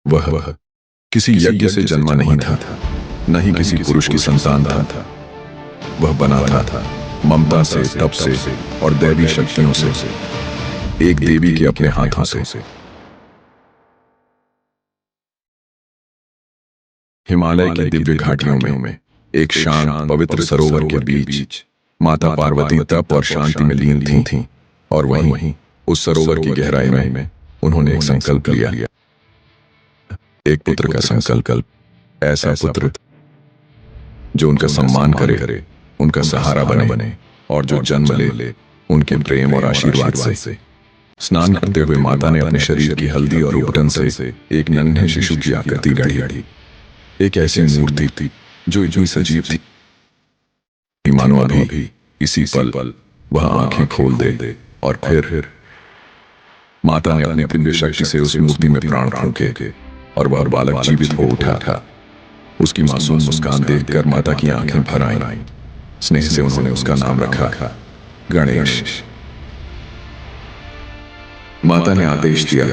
वह किसी यज्ञ से जन्मा नहीं था, न ही किसी पुरुष की संतान था। वह बना था ममता से, तप से और दैवी शक्तियों से, एक देवी के अपने हाथों से। हिमालय की दिव्य घाटियों में एक शांत पवित्र सरोवर के बीच माता पार्वती तप और शांति में लीन थीं। और वहीं उस सरोवर की गहराई में उन्होंने एक संकल्प लिया, एक पुत्र का संकल्प। ऐसा पुत्र जो उनका सम्मान करे, उनका सहारा बने और जो जन्म ले उनके प्रेम और आशीर्वाद से। स्नान करते हुए माता ने अपने शरीर की हल्दी और उपटन से एक नन्हे शिशु की आकृति गढ़ी। एक ऐसी मूर्ति थी जो इतनी सजीव थी मानो अभी इसी पल वह आंखें खोल दे। और फिर माता ने अपनी दिव्य शक्ति से उस मूर्ति में प्राण फूंके और वह बालक जीवित हो उठा। उसकी मासूम मुस्कान देखकर माता की आंखें भर आईं। स्नेह से उन्होंने उसका नाम रखा गणेश। माता ने आदेश दिया,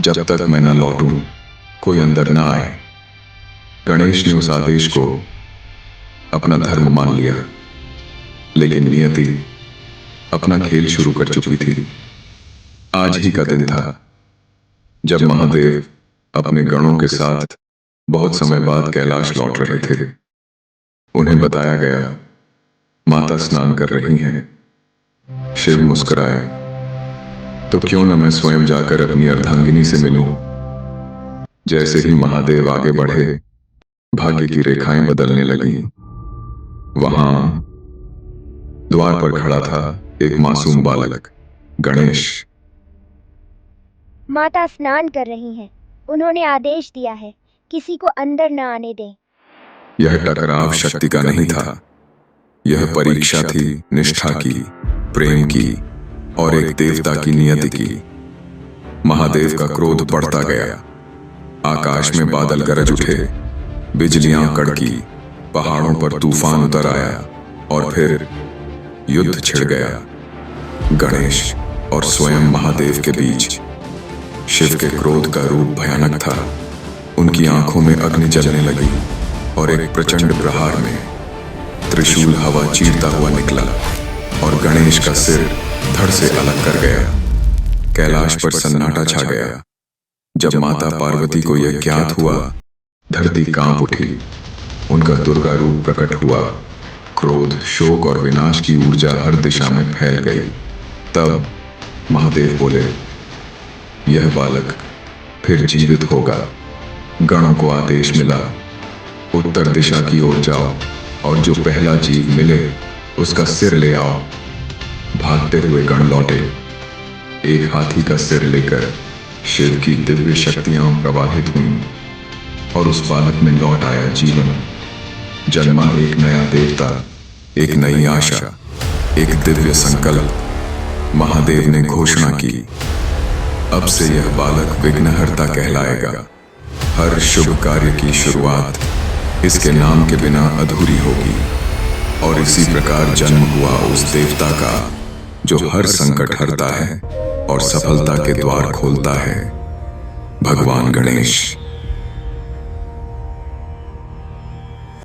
जब तक मैं न लौटूं कोई अंदर न आए। गणेश ने उस आदेश को अपना धर्म मान लिया, लेकिन नियति अपना खेल शुरू कर चुकी थी। आज ही का दिन था जब महादेव अपने गणों के साथ बहुत समय बाद कैलाश लौट रहे थे। उन्हें बताया गया, माता स्नान कर रही हैं। शिव मुस्कुराए, तो क्यों न मैं स्वयं जाकर अपनी अर्धांगिनी से मिलूं। जैसे ही महादेव आगे बढ़े, भाग्य की रेखाएं बदलने लगी। वहां द्वार पर खड़ा था एक मासूम बालक, गणेश। माता स्नान कर रही हैं। उन्होंने आदेश दिया है, किसी को अंदर न आने दें। यह टकराव शक्ति का नहीं था, यह परीक्षा थी निष्ठा की, प्रेम की और एक देवता की नियति की। महादेव का क्रोध बढ़ता गया। आकाश में बादल गरज उठे, बिजलियां कड़की, पहाड़ों पर तूफान उतर आया और फिर युद्ध छिड़ गया। गणेश और स्वयं महादेव के बीच। शिव के क्रोध का रूप भयानक था। उनकी आंखों में अग्नि जलने लगी और एक प्रचंड प्रहार में त्रिशूल हवा चीरता हुआ निकला और गणेश का सिर धड़ से अलग कर गया। कैलाश पर सन्नाटा छा गया। जब माता पार्वती को यह ज्ञात हुआ, धरती कांप उठी। उनका दुर्गा रूप प्रकट हुआ। क्रोध, शोक और विनाश की ऊर्जा हर दिशा में फैल गई। तब महादेव बोले, यह बालक फिर जीवित होगा। गणों को आदेश मिला, उत्तर दिशा की ओर जाओ और जो पहला जीव मिले उसका सिर ले आओ। भागते हुए गण लौटे, एक हाथी का सिर लेकर। शिव की दिव्य शक्तियां प्रवाहित हुईं और उस बालक में लौट आया जीवन। जन्मा एक नया देवता, एक नई आशा, एक दिव्य संकल्प। महादेव ने घोषणा की, अब से यह बालक विघ्नहर्ता कहलाएगा। हर शुभ कार्य की शुरुआत इसके नाम के बिना अधूरी होगी। और इसी प्रकार जन्म हुआ उस देवता का जो हर संकट हरता है और सफलता के द्वार खोलता है, भगवान गणेश।